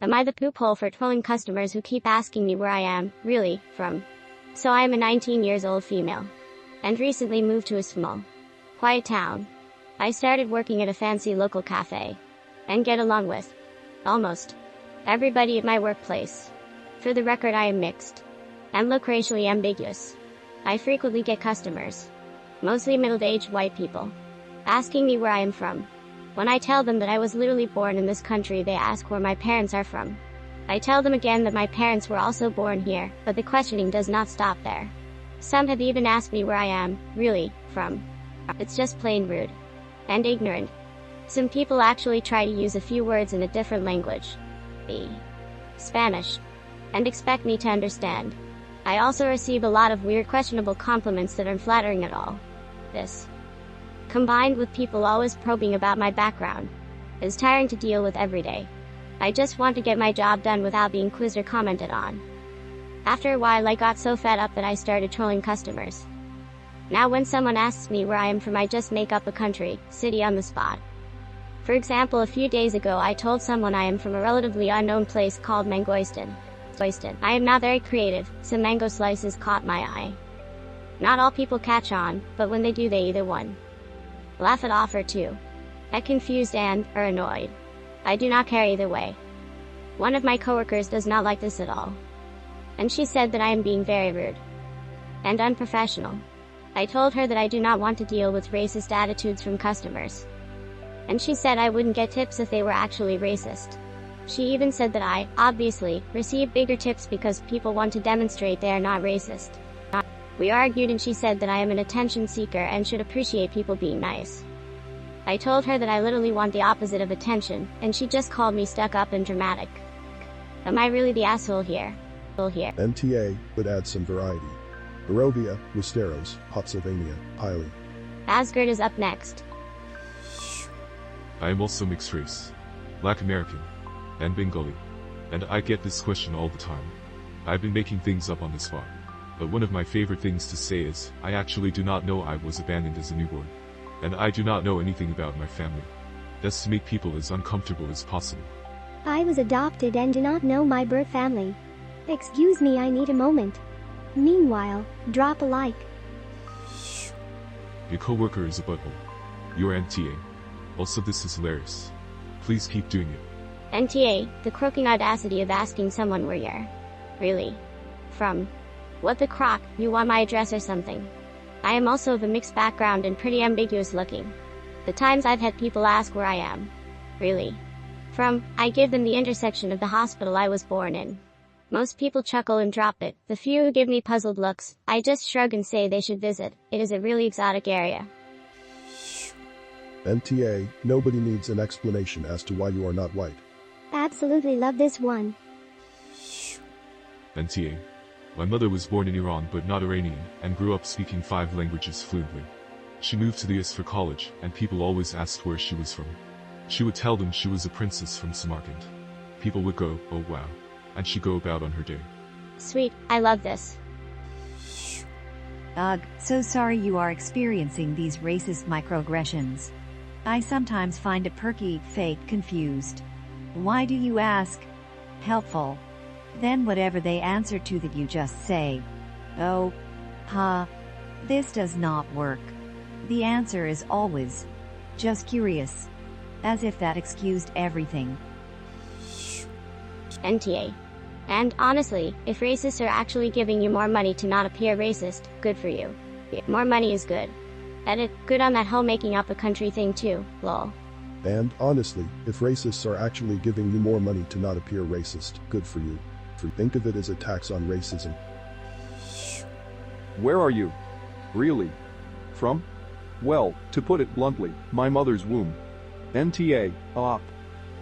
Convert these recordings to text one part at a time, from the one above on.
Am I the poop hole for trolling customers who keep asking me where I am, really, from? So I am a 19 years old female. And recently moved to a small, quiet town. I started working at a fancy local cafe. And get along with almost everybody at my workplace. For the record, I am mixed. And look racially ambiguous. I frequently get customers, mostly middle-aged white people, asking me where I am from. When I tell them that I was literally born in this country, they ask where my parents are from. I tell them again that my parents were also born here, but the questioning does not stop there. Some have even asked me where I am, really, from. It's just plain rude. And ignorant. Some people actually try to use a few words in a different language. Spanish. And expect me to understand. I also receive a lot of weird, questionable compliments that aren't flattering at all. This, combined with people always probing about my background, is tiring to deal with every day. I just want to get my job done without being quizzed or commented on. After a while, I got so fed up that I started trolling customers. Now when someone asks me where I am from, I just make up a country, city on the spot. For example, a few days ago I told someone I am from a relatively unknown place called Mangoistan. I am not very creative, so mango slices caught my eye. Not all people catch on, but when they do, they either 1. Laugh it off, or 2. Get confused and, or annoyed. I do not care either way. One of my coworkers does not like this at all. And she said that I am being very rude and unprofessional. I told her that I do not want to deal with racist attitudes from customers. And she said I wouldn't get tips if they were actually racist. She even said that I, obviously, receive bigger tips because people want to demonstrate they are not racist. We argued and she said that I am an attention seeker and should appreciate people being nice. I told her that I literally want the opposite of attention, and she just called me stuck up and dramatic. Am I really the asshole here? NTA, but add some variety. Barovia, Wisteros, Pennsylvania, Piley. Asgard is up next. I am also mixed race, Black American, and Bengali, and I get this question all the time. I've been making things up on the spot, but one of my favorite things to say is, I actually do not know I was abandoned as a newborn, and I do not know anything about my family. That's to make people as uncomfortable as possible. I was adopted and do not know my birth family. Excuse me, I need a moment. Meanwhile, drop a like. Your coworker is a butthole. You're NTA. Also, this is hilarious. Please keep doing it. NTA, the croaking audacity of asking someone where you're really from. What the crock, you want my address or something? I am also of a mixed background and pretty ambiguous looking. The times I've had people ask where I am really from, I give them the intersection of the hospital I was born in. Most people chuckle and drop it. The few who give me puzzled looks, I just shrug and say they should visit. It is a really exotic area. NTA, nobody needs an explanation as to why you are not white. Absolutely love this one. NTA. My mother was born in Iran but not Iranian, and grew up speaking 5 languages fluently. She moved to the US for college, and people always asked where she was from. She would tell them she was a princess from Samarkand. People would go, oh wow. And she'd go about on her day. Sweet, I love this. Ugh, so sorry you are experiencing these racist microaggressions. I sometimes find it perky, fake, confused. Why do you ask? Helpful. Then whatever they answer to that, you just say, oh, huh. This does not work. The answer is always, just curious. As if that excused everything. NTA. And honestly, if racists are actually giving you more money to not appear racist, good for you. More money is good. Edit, good on that whole making up a country thing too, lol. And, honestly, if racists are actually giving you more money to not appear racist, good for you. Think of it as a tax on racism. Where are you? Really? From? Well, to put it bluntly, my mother's womb. NTA, op.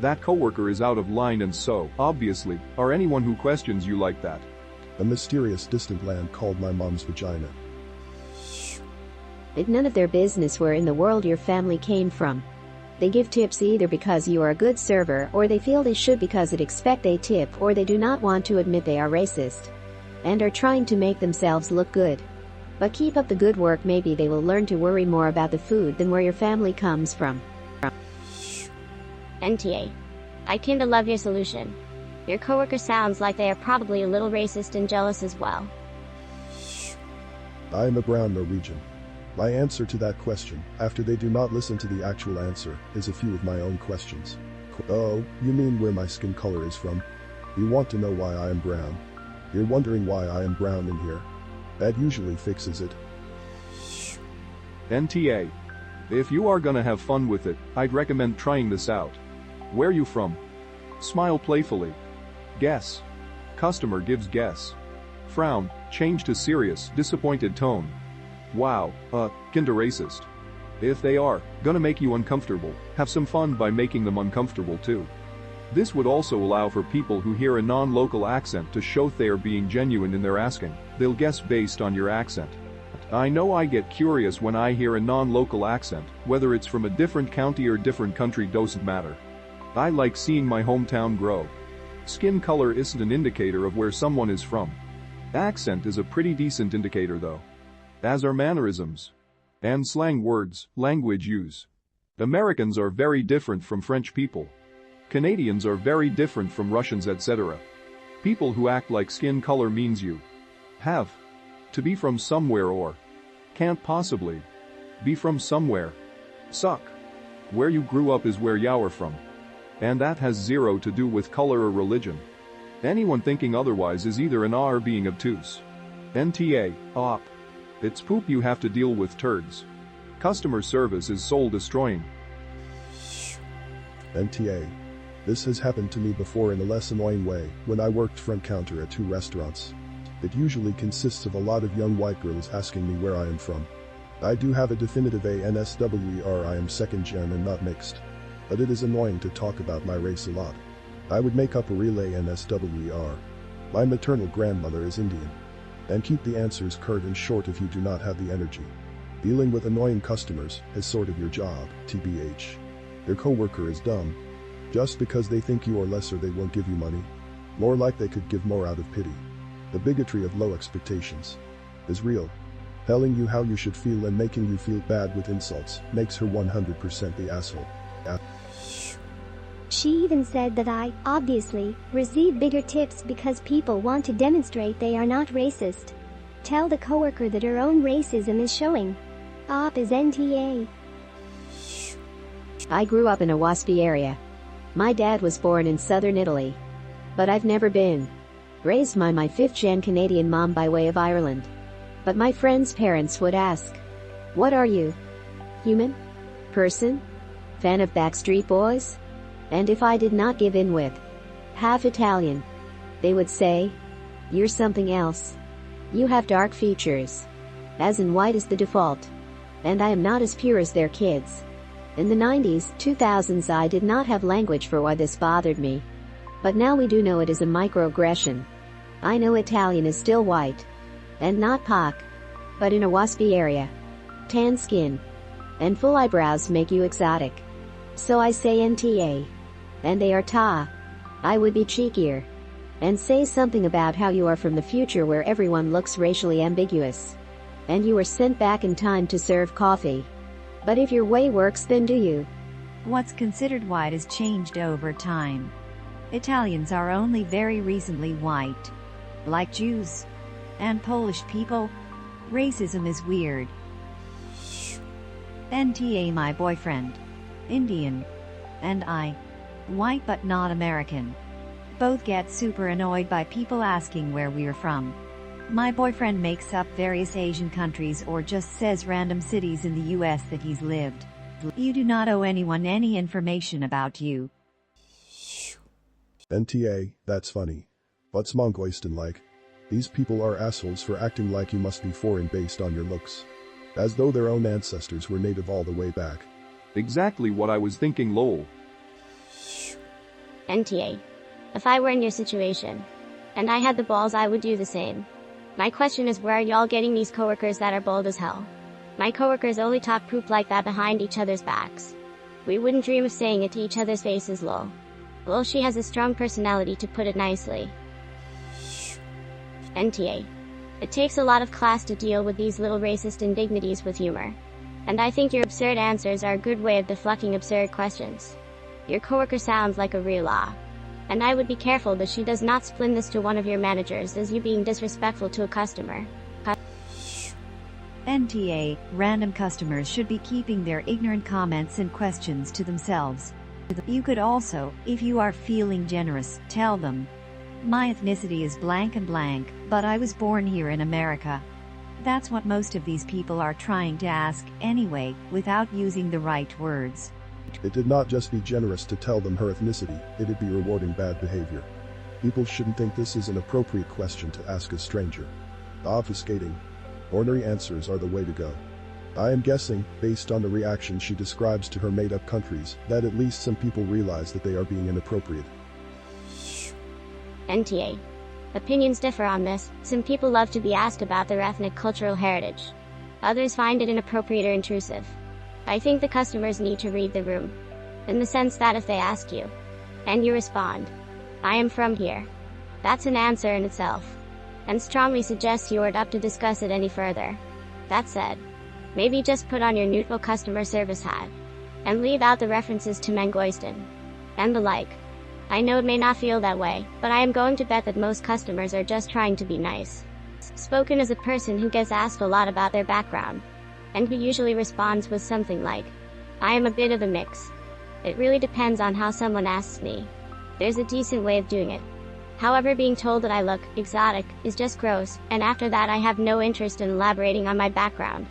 That coworker is out of line, and so, obviously, are anyone who questions you like that. A mysterious distant land called my mom's vagina. It's none of their business where in the world your family came from. They give tips either because you are a good server, or they feel they should because they expect a tip, or they do not want to admit they are racist and are trying to make themselves look good. But keep up the good work, maybe they will learn to worry more about the food than where your family comes from. NTA. I kinda love your solution. Your coworker sounds like they are probably a little racist and jealous as well. I am a brown Norwegian. My answer to that question, after they do not listen to the actual answer, is a few of my own questions. Oh, you mean where my skin color is from? You want to know why I am brown? You're wondering why I am brown in here? That usually fixes it. NTA. If you are gonna have fun with it, I'd recommend trying this out. Where you from? Smile playfully. Guess. Customer gives guess. Frown, change to serious, disappointed tone. Wow, kinda racist. If they are gonna make you uncomfortable, have some fun by making them uncomfortable too. This would also allow for people who hear a non-local accent to show they are being genuine in their asking. They'll guess based on your accent. I know I get curious when I hear a non-local accent, whether it's from a different county or different country doesn't matter. I like seeing my hometown grow. Skin color isn't an indicator of where someone is from. Accent is a pretty decent indicator though. As are mannerisms. And slang words, language use. Americans are very different from French people. Canadians are very different from Russians, etc. People who act like skin color means you have to be from somewhere or can't possibly be from somewhere. Suck. Where you grew up is where you are from. And that has zero to do with color or religion. Anyone thinking otherwise is either an or being obtuse. NTA, op. It's poop you have to deal with turds. Customer service is soul destroying. NTA. This has happened to me before in a less annoying way when I worked front counter at 2 restaurants. It usually consists of a lot of young white girls asking me where I am from. I do have a definitive ANSWER. I am second gen and not mixed. But it is annoying to talk about my race a lot. I would make up a real ANSWER. My maternal grandmother is Indian. And keep the answers curt and short if you do not have the energy. Dealing with annoying customers is sort of your job, TBH. Your coworker is dumb. Just because they think you are lesser they won't give you money. More like they could give more out of pity. The bigotry of low expectations is real. Telling you how you should feel and making you feel bad with insults makes her 100% the asshole. She even said that I, obviously, receive bigger tips because people want to demonstrate they are not racist. Tell the coworker that her own racism is showing. Op is NTA. I grew up in a waspy area. My dad was born in southern Italy. But I've never been raised by my 5th-gen Canadian mom by way of Ireland. But my friends' parents would ask, "What are you? Human? Person? Fan of Backstreet Boys?" And if I did not give in with half Italian, they would say, "You're something else. You have dark features. As in white is the default. And I am not as pure as their kids." In the 90s, 2000s I did not have language for why this bothered me. But now we do know it is a microaggression. I know Italian is still white. And not POC. But in a waspy area. Tan skin. And full eyebrows make you exotic. So I say NTA. And they are ta. I would be cheekier. And say something about how you are from the future where everyone looks racially ambiguous. And you were sent back in time to serve coffee. But if your way works, then do you. What's considered white has changed over time. Italians are only very recently white. Like Jews. And Polish people. Racism is weird. NTA my boyfriend. Indian. And I. White but not American. Both get super annoyed by people asking where we are from. My boyfriend makes up various Asian countries or just says random cities in the US that he's lived. You do not owe anyone any information about you. NTA, that's funny. What's Mongolian like? These people are assholes for acting like you must be foreign based on your looks. As though their own ancestors were native all the way back. Exactly what I was thinking, lol. NTA. If I were in your situation, and I had the balls, I would do the same. My question is, where are y'all getting these coworkers that are bold as hell? My coworkers only talk poop like that behind each other's backs. We wouldn't dream of saying it to each other's faces, lol. Well, she has a strong personality, to put it nicely. NTA. It takes a lot of class to deal with these little racist indignities with humor. And I think your absurd answers are a good way of deflecting absurd questions. Your coworker sounds like a real And I would be careful that she does not spin this to one of your managers as you being disrespectful to a customer. NTA, random customers should be keeping their ignorant comments and questions to themselves. You could also, if you are feeling generous, tell them, "My ethnicity is blank and blank, but I was born here in America." That's what most of these people are trying to ask anyway, without using the right words. It did not just be generous to tell them her ethnicity, it'd be rewarding bad behavior. People shouldn't think this is an appropriate question to ask a stranger. Obfuscating. Ornery answers are the way to go. I am guessing, based on the reaction she describes to her made-up countries, that at least some people realize that they are being inappropriate. NTA. Opinions differ on this. Some people love to be asked about their ethnic cultural heritage. Others find it inappropriate or intrusive. I think the customers need to read the room. In the sense that if they ask you, and you respond, "I am from here," that's an answer in itself. And strongly suggests you aren't up to discuss it any further. That said, maybe just put on your neutral customer service hat, and leave out the references to Mangoistan, and the like. I know it may not feel that way, but I am going to bet that most customers are just trying to be nice. Spoken as a person who gets asked a lot about their background, and who usually responds with something like, "I am a bit of a mix. It really depends on how someone asks me. There's a decent way of doing it. However, being told that I look exotic is just gross, and after that I have no interest in elaborating on my background."